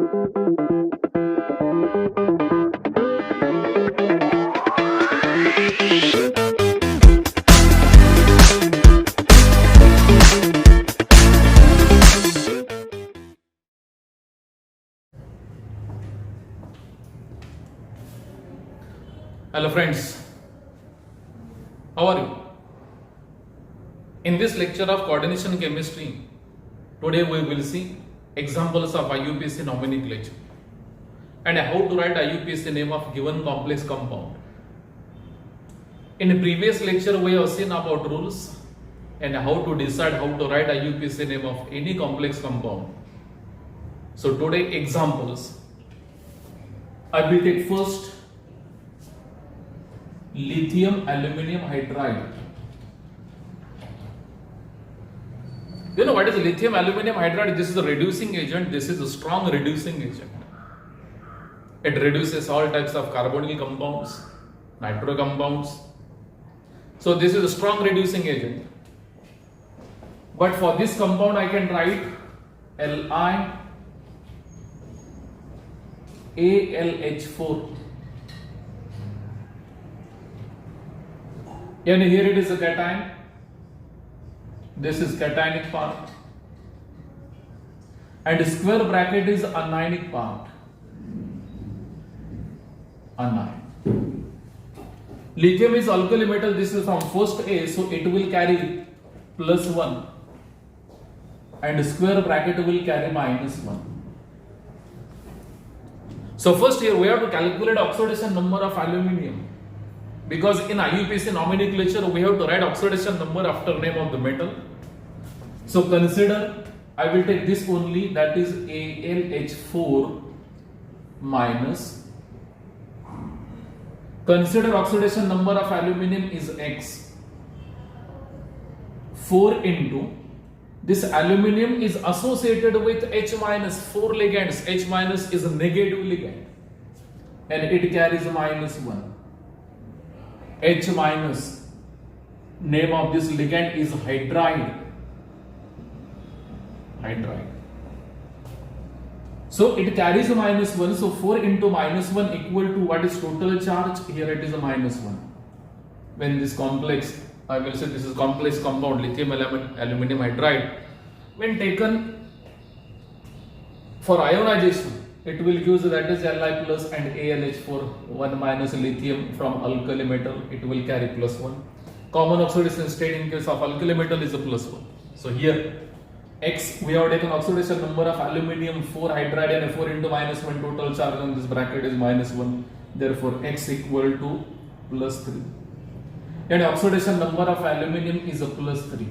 Hello friends, how are you? In this lecture of coordination chemistry, today we will see examples of IUPAC nomenclature and how to write IUPAC name of given complex compound. In the previous lecture we have seen about rules and how to decide how to write IUPAC name of any complex compound. So today examples. I will take first lithium aluminum hydride. You know what is lithium aluminum hydride? This is a reducing agent. This is a strong reducing agent. It reduces all types of carbonyl compounds, nitro compounds. So this is a strong reducing agent. But for this compound I can write LiAlH4. And here it is a cation. This is cationic part. And square bracket is anionic part. Anion. Lithium is alkali metal. This is from first A, so it will carry +1. And square bracket will carry -1. So first here we have to calculate oxidation number of aluminium. Because in IUPAC nomenclature we have to write oxidation number after name of the metal. So consider, I will take this only, that is AlH4 minus. Consider oxidation number of aluminium is X. 4 into this aluminium is associated with H minus 4 ligands. H minus is a negative ligand and it carries -1. H minus, name of this ligand is hydride. Hydride. So it carries a -1. So 4 into -1 equal to what is total charge? Here it is a -1. When this complex, I will say this is complex compound lithium aluminum hydride, when taken for ionization, it will give that is Li plus and AlH4, 1 minus lithium from alkali metal, it will carry +1. Common oxidation state in case of alkali metal is a +1. So here X, we have taken oxidation number of aluminium 4 hydride and 4 into -1, total charge on this bracket is -1. Therefore X equal to +3. And oxidation number of aluminium is a +3.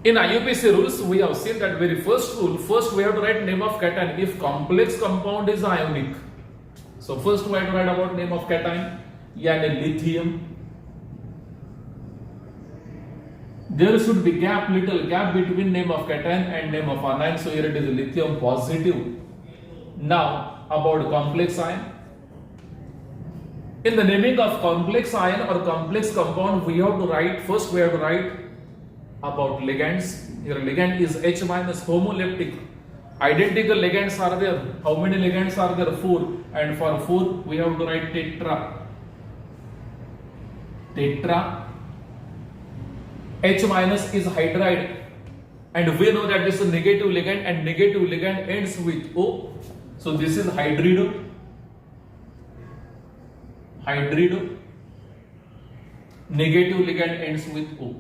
In IUPAC rules, we have seen that very first rule. First, we have to write name of cation if complex compound is ionic. So first, we have to write about name of cation. Yani lithium. There should be little gap between name of cation and name of anion. So here it is lithium positive. Now about complex ion. In the naming of complex ion or complex compound, we have to write first. We have to write about ligands. Here ligand is H minus homoleptic. Identical ligands are there. How many ligands are there? 4. And for 4 we have to write tetra. Tetra. H minus is hydride. And we know that this is a negative ligand and negative ligand ends with O. So this is hydrido. Hydrido. Negative ligand ends with O.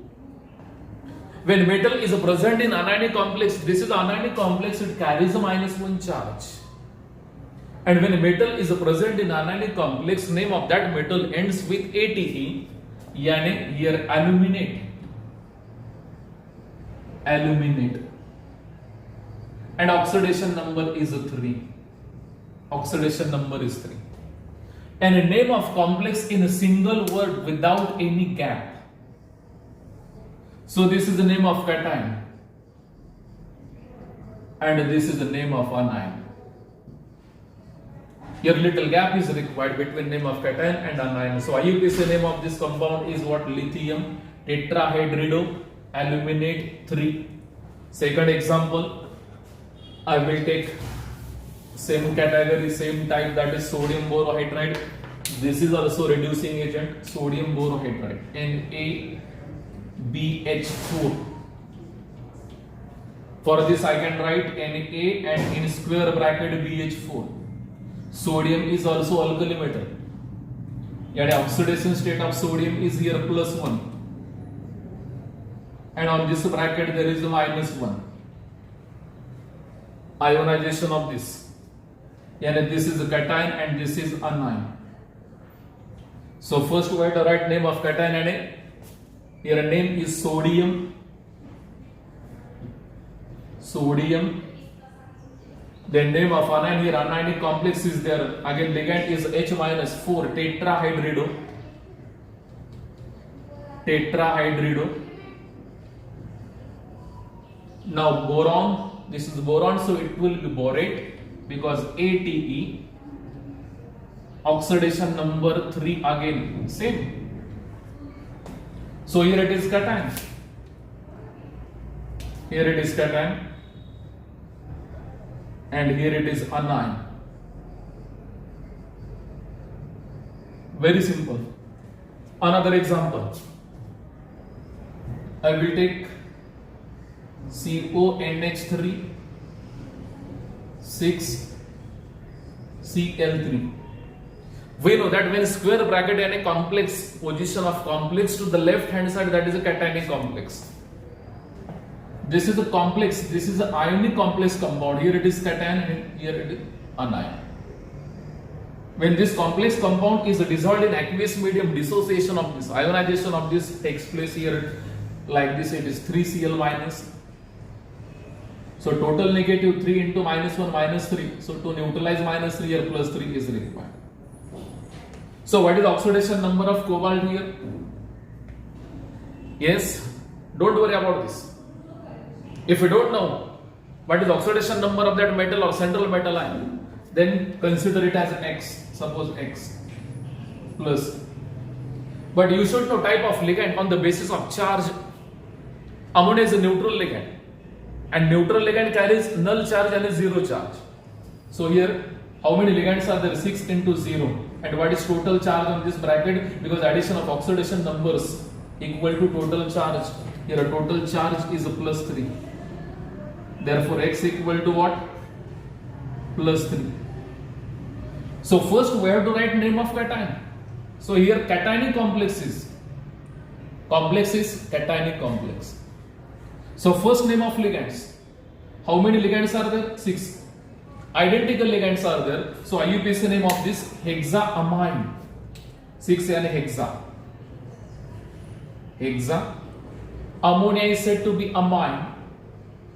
When metal is present in anionic complex, this is anionic complex, it carries a -1 charge. And when metal is present in anionic complex, name of that metal ends with ATE, yani here aluminate. Aluminate. And oxidation number is 3. Oxidation number is 3. And a name of complex in a single word without any gap. So this is the name of cation and this is the name of anion. Here little gap is required between name of cation and anion. So IUPAC name of this compound is what? Lithium tetrahydrido aluminate 3. Second example, I will take same category, same type, that is sodium borohydride. This is also reducing agent, sodium borohydride, NaBH4. For this I can write Na and in square bracket BH4. Sodium is also alkali metal. And oxidation state of sodium is here +1. And on this bracket there is a -1. Ionization of this. And this is a cation and this is anion. So first we have to write name of cation Na. Here name is sodium. Then name of anion, here anionic complex is there. Again ligand is H-4 tetrahydrido. Now boron, this is boron, so it will be borate because ATE. Oxidation number 3 again same. So here it is cation. Here it is cation. And here it is anion. Very simple. Another example. I will take CONH3 6Cl3. We know that when square bracket and a complex, position of complex to the left hand side, that is a cationic complex. This is a complex, this is an ionic complex compound. Here it is cation and here it is anion. When this complex compound is dissolved in aqueous medium, dissociation of this, ionization of this takes place here like this. It is 3Cl minus. So total negative 3 into -1 -3. So to neutralize -3 here +3 is required. So what is the oxidation number of cobalt here? Yes, don't worry about this. If you don't know what is the oxidation number of that metal or central metal ion, then consider it as X, suppose X plus. But you should know type of ligand on the basis of charge. Ammonia is a neutral ligand, and neutral ligand carries null charge and a zero charge. So here, how many ligands are there? 6 into 0. And what is total charge on this bracket? Because addition of oxidation numbers equal to total charge. Here total charge is a +3. Therefore X equal to what? +3. So first we have to write name of cation. So here cationic complex is cationic complex. So first name of ligands. How many ligands are there? 6. Identical ligands are there. So IUPAC name of this hexaamine. 6 and hexa. Ammonia is said to be amine.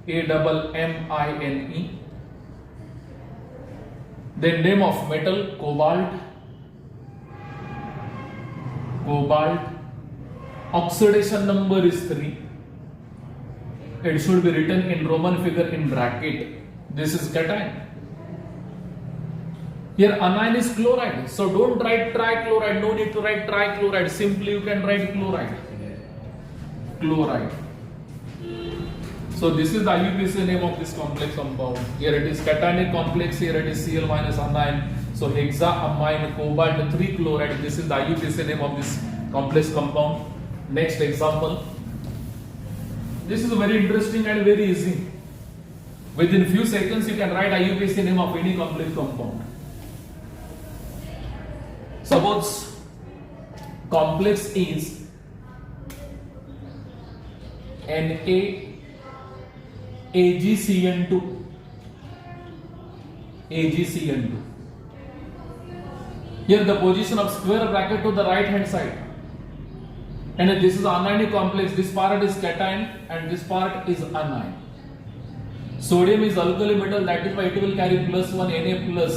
AMMINE. Then name of metal cobalt. Oxidation number is 3. It should be written in Roman figure in bracket. This is cation. Here anion is chloride. So don't write trichloride. No need to write trichloride. Simply you can write chloride. So this is the IUPAC name of this complex compound. Here it is cationic complex. Here it is Cl minus anion. So hexaamine cobalt 3 chloride. This is the IUPAC name of this complex compound. Next example. This is very interesting and very easy. Within few seconds you can write IUPAC name of any complex compound. Suppose complex is NaAgCN2. Here the position of square bracket to the right hand side. And this is anionic complex. This part is cation and this part is anion. Sodium is alkali metal, that is why it will carry +1, Na plus.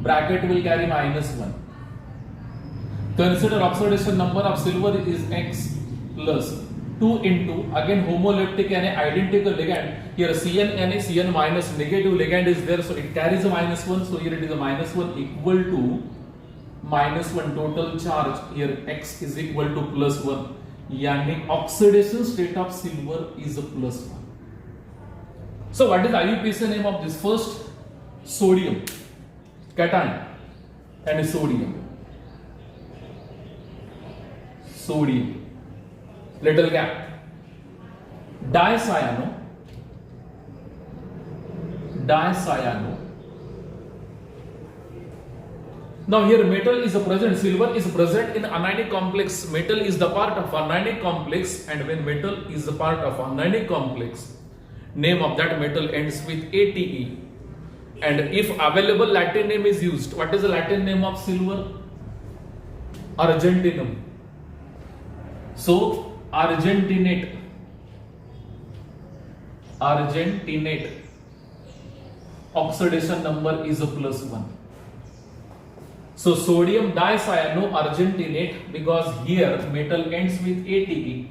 Bracket will carry -1. Consider oxidation number of silver is X plus 2 into, again homoleptic and identical ligand. Here Cn and Cn minus, negative ligand is there, so it carries a -1. So here it is a -1 equal to -1 total charge. Here X is equal to +1. Yani oxidation state of silver is a +1. So what is the IUPAC name of this? First, sodium, cation, and sodium. Sodium, little gap. Dicyano. Now here metal is present, silver is present in anionic complex. Metal is the part of anionic complex, and when metal is the part of anionic complex, name of that metal ends with ATE. And if available Latin name is used, what is the Latin name of silver? Argentinum. So argentinate. Oxidation number is a +1. So sodium dicyanoargentinate, because here metal ends with ATE,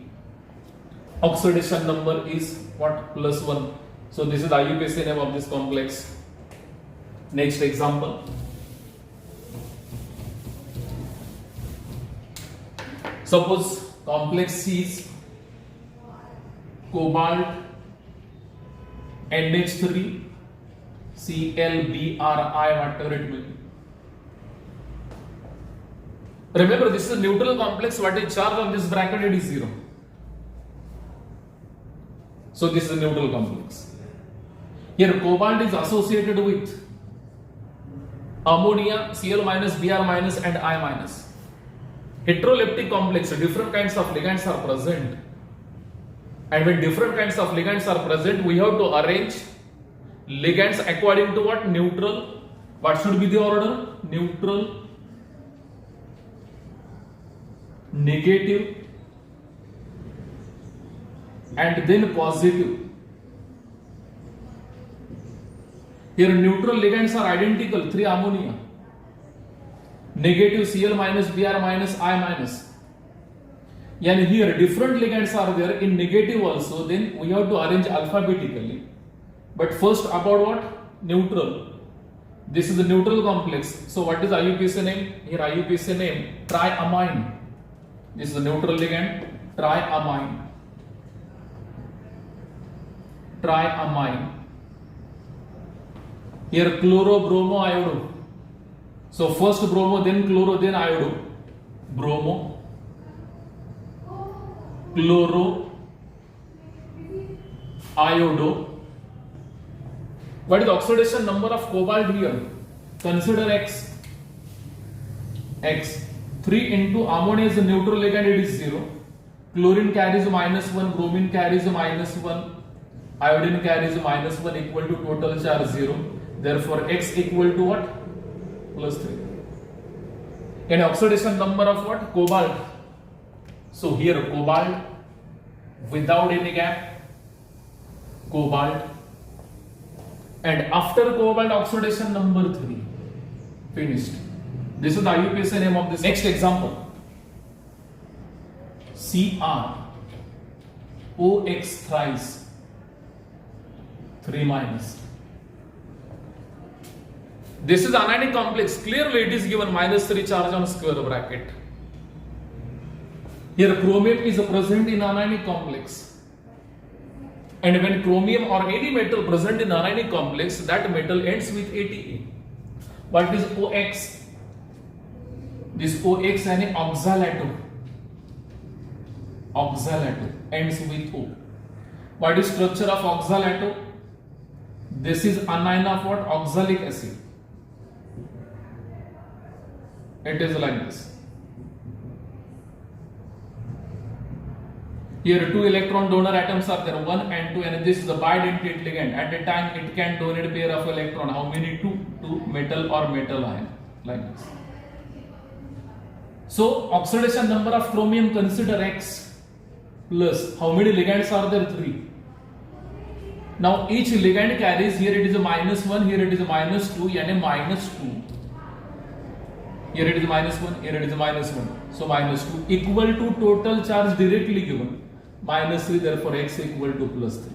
oxidation number is what? +1. So this is the IUPAC name of this complex. Next example. Suppose complex C is cobalt NH3 ClBr, whatever it will be. Remember, this is a neutral complex. What is charge on this bracket? It is 0. So this is a neutral complex. Here cobalt is associated with ammonia, Cl minus, Br minus, and I minus. Heteroleptic complex, different kinds of ligands are present. And when different kinds of ligands are present, we have to arrange ligands according to what? Neutral. What should be the order? Neutral, negative, and then positive. Here neutral ligands are identical, 3 ammonia. Negative Cl minus, Br minus, I minus. And here different ligands are there in negative also, then we have to arrange alphabetically. But first about what? Neutral. This is a neutral complex. So what is IUPAC name? Here IUPAC name triamine. This is a neutral ligand, triamine. Here chloro, bromo, iodo. So first bromo, then chloro, then iodo. Bromo, chloro, iodo. What is the oxidation number of cobalt here? Consider X. 3 into ammonia is a neutral ligand, it is 0. Chlorine carries -1, bromine carries -1, iodine carries -1, equal to total charge 0. Therefore X equal to what? +3. And oxidation number of what? Cobalt. So here cobalt without any gap, cobalt, and after cobalt oxidation number 3. Finished. This is the IUPAC name of this. Next example. CrOX thrice 3-. This is anionic complex. Clearly it is given -3 charge on square bracket. Here chromium is present in anionic complex. And when chromium or any metal present in anionic complex, that metal ends with ATE. What is OX? This OX and oxalato. Oxalato ends with O. What is structure of oxalato? This is anion of what? Oxalic acid. It is like this. Here 2 electron donor atoms are there, 1 and 2, and this is a bidentate ligand. At a time it can donate pair of electron. How many? 2 to metal or metal ion, like this. So oxidation number of chromium, consider X, plus how many ligands are there? 3. Now each ligand carries, here it is a -1, here it is a -2, and a -2. Here it is -1, here it is -1. So -2 equal to total charge directly given -3, therefore X equal to +3.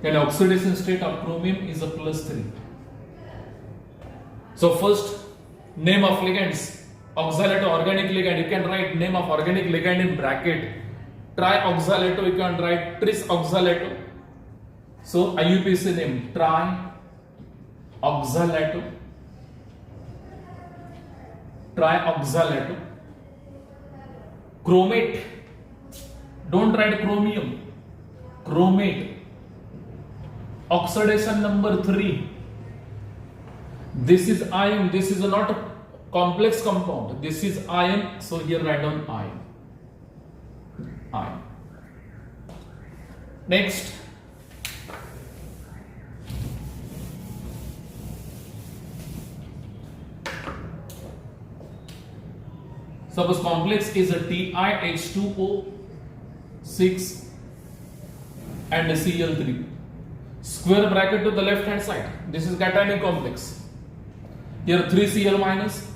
And oxidation state of chromium is a +3. So first, name of ligands. Oxalato, organic ligand, you can write name of organic ligand in bracket. Trioxalato, you can write tris oxalato. So IUPAC name trioxalato. Trioxalato. Chromate. Don't write chromium. Chromate. Oxidation number 3. This is iron. This is not a complex compound. This is iron. So here write down iron. Iron. Next. Suppose complex is a TiH2O6 and a Cl3. Square bracket to the left hand side. This is cationic complex. Here 3Cl minus.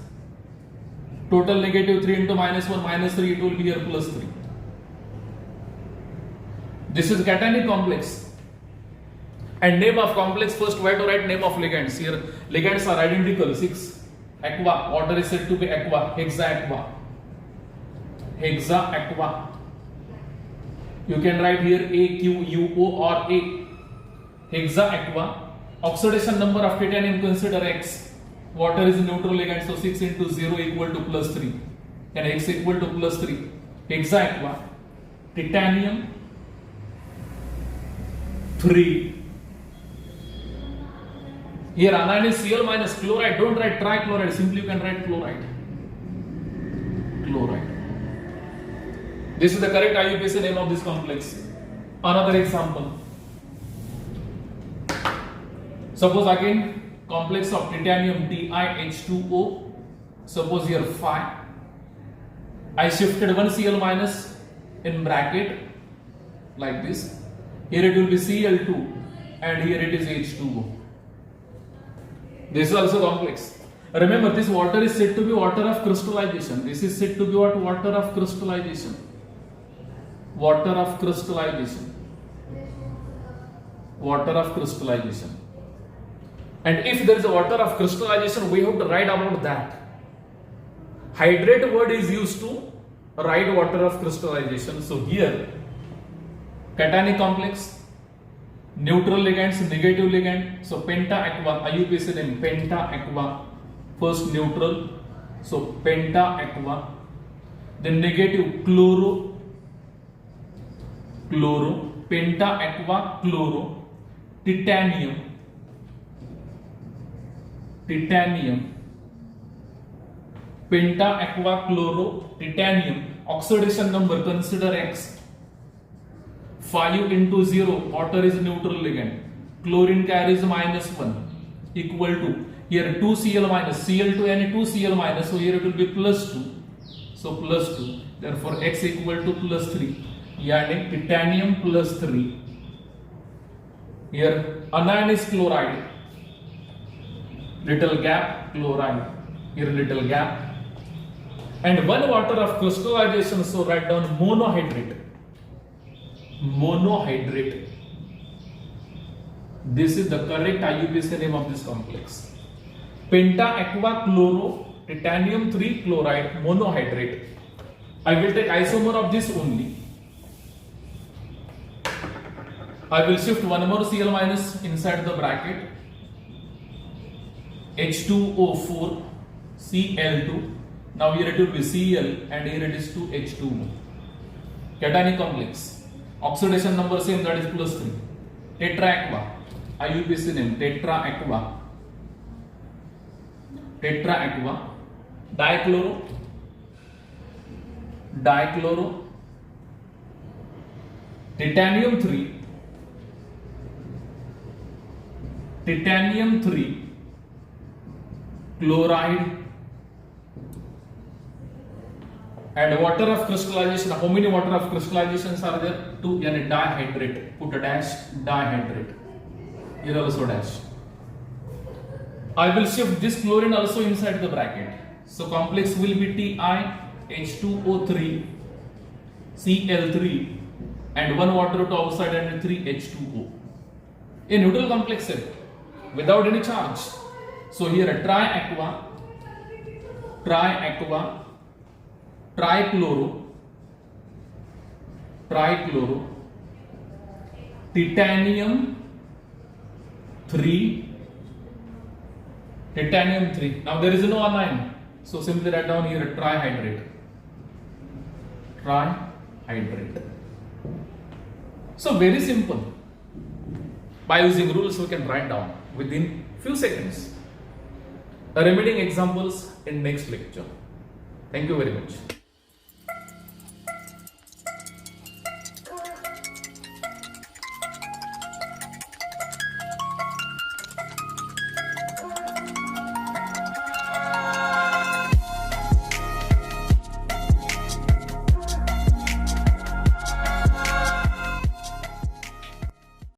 Total negative 3 into minus 1 minus 3, it will be here plus 3. This is cationic complex. And name of complex, first where to write name of ligands. Here ligands are identical. 6 aqua. Water is said to be aqua. Hexa aqua. Hexa aqua. You can write here AQUO or A. Hexa aqua. Oxidation number of titanium consider X. Water is neutral ligand, so 6 into 0 equal to plus 3. And X equal to plus 3. Hexa aqua. Titanium 3. Here anion is Cl minus chloride. Don't write trichloride. Simply you can write chloride. Chloride. This is the correct IUPAC name of this complex. Another example. Suppose again complex of titanium TiH2O. Suppose here 5. I shifted 1 Cl minus in bracket like this. Here it will be Cl2 and here it is H2O. This is also complex. Remember, this water is said to be water of crystallization. This is said to be what? Water of crystallization. Water of crystallization. Water of crystallization. And if there is a water of crystallization, we have to write about that. Hydrate word is used to write water of crystallization. So here, cationic complex, neutral ligands, negative ligand. So penta aqua, IUPAC name penta aqua. First neutral, so penta aqua. Then negative chloro, penta aqua chloro, titanium, penta aqua chloro, titanium. Oxidation number consider X. 5 into 0, water is neutral ligand. Chlorine carries minus 1 equal to here 2 Cl minus, Cl2 and 2 Cl minus, so here it will be plus 2. So plus 2. Therefore X equal to plus 3. Yani titanium plus 3. Here anion is chloride. Little gap, chloride. Here little gap. And one water of crystallization, so write down monohydrate. Monohydrate. This is the correct IUPAC name of this complex. Penta aqua chloro, titanium 3 chloride, monohydrate. I will take isomer of this only. I will shift one more Cl minus inside the bracket. H2O4, Cl2. Now here it will be Cl and here it is 2H2O. Cationic complex. Oxidation number same, that is plus 3. Tetra aqua. IUPAC name tetra aqua. Tetra aqua. Dichloro. Titanium 3. Chloride. And water of crystallization. How many water of crystallizations are there? 2. Yani dihydrate. Put a dash, dihydrate. Here also dash. I will shift this chlorine also inside the bracket. So complex will be TiH2O3, Cl3, and one water to outside and 3H2O. A neutral complex cell without any charge. So here a triaqua, trichloro, titanium 3, titanium 3. Now there is no anion, so simply write down here trihydrate. Trihydrate. So very simple. By using rules, we can write down within few seconds. The remaining examples in next lecture. Thank you very much.